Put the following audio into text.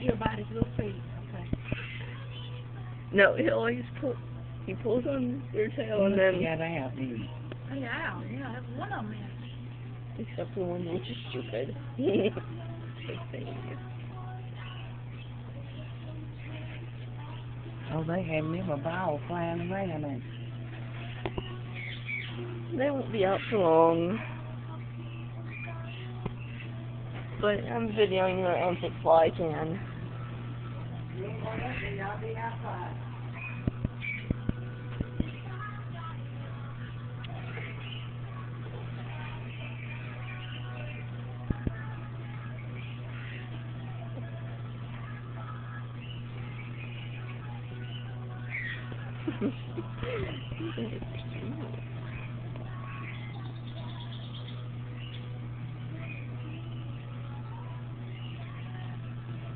you about his little feet. Okay. No, he always pulls on their tail and then... Yeah, they have these. Oh, yeah, yeah, that's one of them is. Except for the one which is stupid. Oh, they had me a ball flying around and They won't be out for long. But I'm videoing their antic fly can. I'll be outside. That is cute.